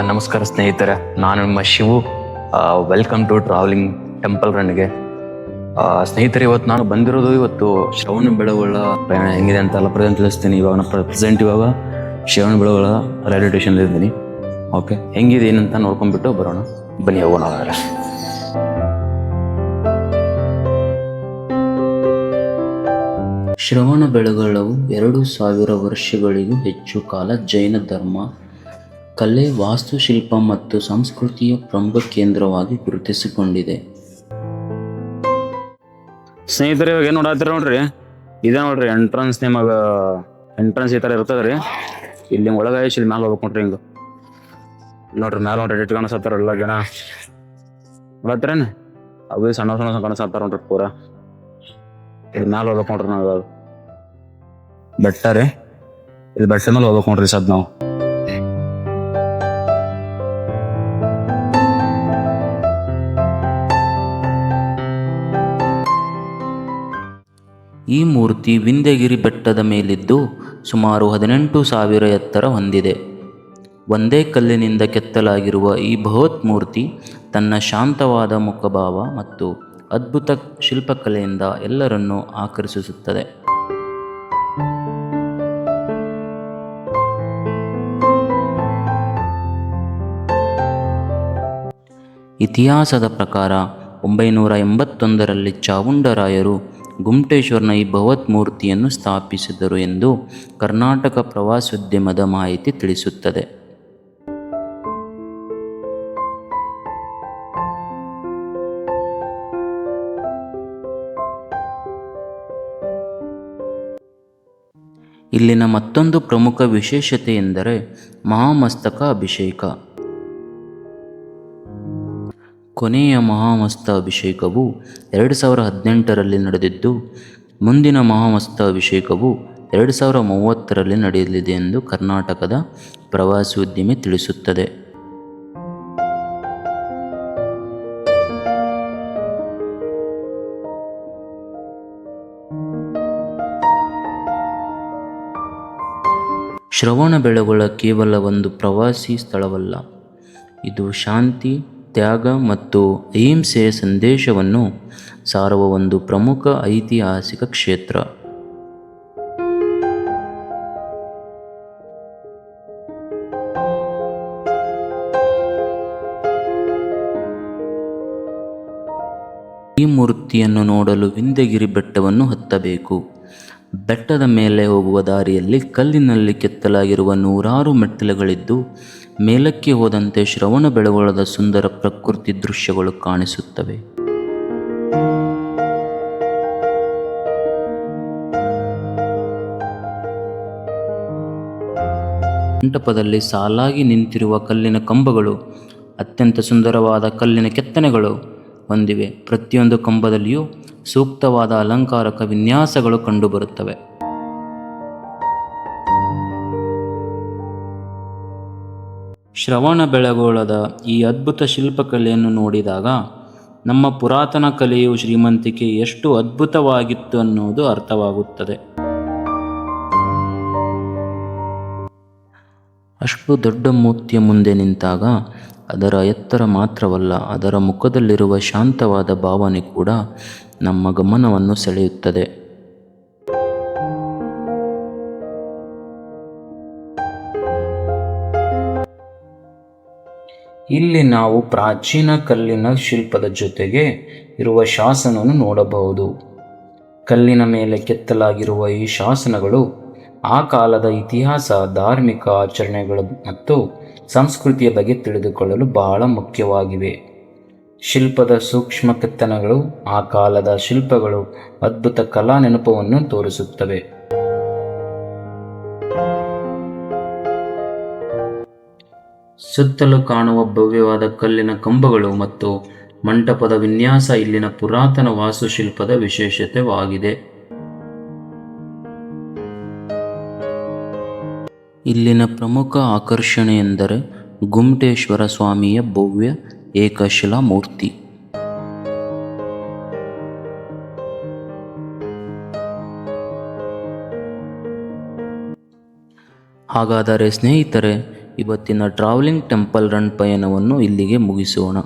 ನಮಸ್ಕಾರ ಸ್ನೇಹಿತರೆ, ನಾನು ನಿಮ್ಮ Shivu. Welcome to travelling temple ರನ್ಗೆ. ಸ್ನೇಹಿತರೆ, ನಾನು ಇವತ್ತು ಶ್ರವಣ ಬೆಳಗೊಳ ಪ್ರಯಾಣ ಹೆಂಗಿದೆ ಅಂತ ಎಲ್ಲ ತಿಳಿಸ್ತೀನಿ. ಇವಾಗ ಇವಾಗ ಶ್ರವಣ ಬೆಳಗೊಳ ರೈಲ್ವೆ ಸ್ಟೇಷನ್ ಇದ್ದೀನಿ. ಓಕೆ, ಹೆಂಗಿದೆ ಏನಂತ ನೋಡ್ಕೊಂಡ್ಬಿಟ್ಟು ಬರೋಣ, ಬನ್ನಿ ಹೋಗೋಣ. ಶ್ರವಣ ಬೆಳಗೊಳವು 2000 ವರ್ಷಗಳಿಗೂ ಹೆಚ್ಚು ಕಾಲ ಜೈನ ಧರ್ಮ, ಕಲೆ, ವಾಸ್ತುಶಿಲ್ಪ ಮತ್ತು ಸಂಸ್ಕೃತಿಯ ಪ್ರಮುಖ ಕೇಂದ್ರವಾಗಿ ಗುರುತಿಸಿಕೊಂಡಿದೆ. ಸ್ನೇಹಿತರೆ, ಇವಾಗ ಏನು ನೋಡ್ರಿ, ಇದೇ ನೋಡ್ರಿ ಎಂಟ್ರನ್ಸ್. ನಿಮಗ ಎಂಟ್ರನ್ಸ್ ಈ ಥರ ಇರ್ತದ್ರಿ. ಇಲ್ಲಿ ಒಳಗೆ ಇಲ್ಲಿ ಮ್ಯಾಲೆ ಹೋಗ್ಬೇಕು ನೋಡ್ರಿ. ಹಿಂಗೆ ನೋಡ್ರಿ, ಮ್ಯಾಲೆ ನೋಡ್ರಿ ಎಟ್ಟು ಕಾಣಿಸ್ತಾರ ಎಲ್ಲ ಜನ ನೋಡತ್ರೇನು. ಅವು ಸಣ್ಣ ಸಣ್ಣ ಕಾಣಿಸ್ತಾರ ನೋಡ್ರಿ. ಪೂರ ಇಲ್ಲಿ ಮ್ಯಾಲೆ ಹೋಗ್ಬೇಕು ನೋಡ್ರಿ. ನಾವು ಬೆಟ್ಟ ರೀ, ಇಲ್ಲಿ ಬೆಟ್ಟ ಮೇಲೆ ಹೋಗ್ಬೇಕು ನೋಡ್ರಿ ಸದ್ ನಾವು. ಈ ಮೂರ್ತಿ ವಿಂಧ್ಯಗಿರಿ ಬೆಟ್ಟದ ಮೇಲಿದ್ದು ಸುಮಾರು 18,000 ಎತ್ತರ ಹೊಂದಿದೆ. ಒಂದೇ ಕಲ್ಲಿನಿಂದ ಕೆತ್ತಲಾಗಿರುವ ಈ ಬೃಹತ್ ಮೂರ್ತಿ ತನ್ನ ಶಾಂತವಾದ ಮುಖಭಾವ ಮತ್ತು ಅದ್ಭುತ ಶಿಲ್ಪಕಲೆಯಿಂದ ಎಲ್ಲರನ್ನೂ ಆಕರ್ಷಿಸುತ್ತದೆ. ಇತಿಹಾಸದ ಪ್ರಕಾರ 981ರಲ್ಲಿ ಚಾವುಂಡರಾಯರು ಗುಮ್ಟೇಶ್ವರನ ಈ ಬೃಹತ್ ಮೂರ್ತಿಯನ್ನು ಸ್ಥಾಪಿಸಿದರು ಎಂದು ಕರ್ನಾಟಕ ಪ್ರವಾಸೋದ್ಯಮದ ಮಾಹಿತಿ ತಿಳಿಸುತ್ತದೆ. ಇಲ್ಲಿನ ಮತ್ತೊಂದು ಪ್ರಮುಖ ವಿಶೇಷತೆ ಎಂದರೆ ಮಹಾಮಸ್ತಕ ಅಭಿಷೇಕ. ಕೊನೆಯ ಮಹಾಮಸ್ತ ಅಭಿಷೇಕವು 2018ರಲ್ಲಿ ನಡೆದಿದ್ದು, ಮುಂದಿನ ಮಹಾಮಸ್ತ ಅಭಿಷೇಕವು 2030ರಲ್ಲಿ ನಡೆಯಲಿದೆ ಎಂದು ಕರ್ನಾಟಕದ ಪ್ರವಾಸೋದ್ಯಮಿ ತಿಳಿಸುತ್ತದೆ. ಶ್ರವಣ ಬೆಳಗೊಳ ಕೇವಲ ಒಂದು ಪ್ರವಾಸಿ ಸ್ಥಳವಲ್ಲ, ಇದು ಶಾಂತಿ, ತ್ಯಾಗ ಮತ್ತು ಅಹಿಂಸೆಯ ಸಂದೇಶವನ್ನು ಸಾರುವ ಒಂದು ಪ್ರಮುಖ ಐತಿಹಾಸಿಕ ಕ್ಷೇತ್ರ. ಈ ಮೂರ್ತಿಯನ್ನು ನೋಡಲು ವಿಂಧ್ಯಗಿರಿ ಬೆಟ್ಟವನ್ನು ಹತ್ತಬೇಕು. ಬೆಟ್ಟದ ಮೇಲೆ ಹೋಗುವ ದಾರಿಯಲ್ಲಿ ಕಲ್ಲಿನಲ್ಲಿ ಕೆತ್ತಲಾಗಿರುವ 100 ಮೆಟ್ಟಿಲುಗಳಿದ್ದು, ಮೇಲಕ್ಕೆ ಹೋದಂತೆ ಶ್ರವಣ ಬೆಳಗೊಳದ ಸುಂದರ ಪ್ರಕೃತಿ ದೃಶ್ಯಗಳು ಕಾಣಿಸುತ್ತವೆ. ಮಂಟಪದಲ್ಲಿ ಸಾಲಾಗಿ ನಿಂತಿರುವ ಕಲ್ಲಿನ ಕಂಬಗಳು ಅತ್ಯಂತ ಸುಂದರವಾದ ಕಲ್ಲಿನ ಕೆತ್ತನೆಗಳು ಹೊಂದಿವೆ. ಪ್ರತಿಯೊಂದು ಕಂಬದಲ್ಲಿಯೂ ಸೂಕ್ತವಾದ ಅಲಂಕಾರಕ ವಿನ್ಯಾಸಗಳು ಕಂಡುಬರುತ್ತವೆ. ಶ್ರವಣ ಬೆಳಗೊಳದ ಈ ಅದ್ಭುತ ಶಿಲ್ಪಕಲೆಯನ್ನು ನೋಡಿದಾಗ ನಮ್ಮ ಪುರಾತನ ಕಲೆಯು ಶ್ರೀಮಂತಿಕೆ ಎಷ್ಟು ಅದ್ಭುತವಾಗಿತ್ತು ಅನ್ನುವುದು ಅರ್ಥವಾಗುತ್ತದೆ. ಅಷ್ಟು ದೊಡ್ಡ ಮೂರ್ತಿಯ ಮುಂದೆ ನಿಂತಾಗ ಅದರ ಎತ್ತರ ಮಾತ್ರವಲ್ಲ, ಅದರ ಮುಖದಲ್ಲಿರುವ ಶಾಂತವಾದ ಭಾವನೆ ಕೂಡ ನಮ್ಮ ಗಮನವನ್ನು ಸೆಳೆಯುತ್ತದೆ. ಇಲ್ಲಿ ನಾವು ಪ್ರಾಚೀನ ಕಲ್ಲಿನ ಶಿಲ್ಪದ ಜೊತೆಗೆ ಇರುವ ಶಾಸನವನ್ನು ನೋಡಬಹುದು. ಕಲ್ಲಿನ ಮೇಲೆ ಕೆತ್ತಲಾಗಿರುವ ಈ ಶಾಸನಗಳು ಆ ಕಾಲದ ಇತಿಹಾಸ, ಧಾರ್ಮಿಕ ಆಚರಣೆಗಳು ಮತ್ತು ಸಂಸ್ಕೃತಿಯ ಬಗ್ಗೆ ತಿಳಿದುಕೊಳ್ಳಲು ಬಹಳ ಮುಖ್ಯವಾಗಿವೆ. ಶಿಲ್ಪದ ಸೂಕ್ಷ್ಮ ಕೆತ್ತನೆಗಳು ಆ ಕಾಲದ ಶಿಲ್ಪಗಳು ಅದ್ಭುತ ಕಲಾ ನೆನಪವನ್ನು ತೋರಿಸುತ್ತವೆ. ಸುತ್ತಲೂ ಕಾಣುವ ಭವ್ಯವಾದ ಕಲ್ಲಿನ ಕಂಬಗಳು ಮತ್ತು ಮಂಟಪದ ವಿನ್ಯಾಸ ಇಲ್ಲಿನ ಪುರಾತನ ವಾಸ್ತುಶಿಲ್ಪದ ವಿಶೇಷತೆಯಾಗಿದೆ. ಇಲ್ಲಿನ ಪ್ರಮುಖ ಆಕರ್ಷಣೆ ಎಂದರೆ ಗುಮ್ಟೇಶ್ವರ ಸ್ವಾಮಿಯ ಭವ್ಯ ಏಕಶಿಲಾ ಮೂರ್ತಿ. ಹಾಗಾದರೆ ಸ್ನೇಹಿತರೆ, ಇವತ್ತಿನ ಟ್ರಾವೆಲಿಂಗ್ ಟೆಂಪಲ್ ರನ್ ಪಯಣವನ್ನು ಇಲ್ಲಿಗೆ ಮುಗಿಸೋಣ.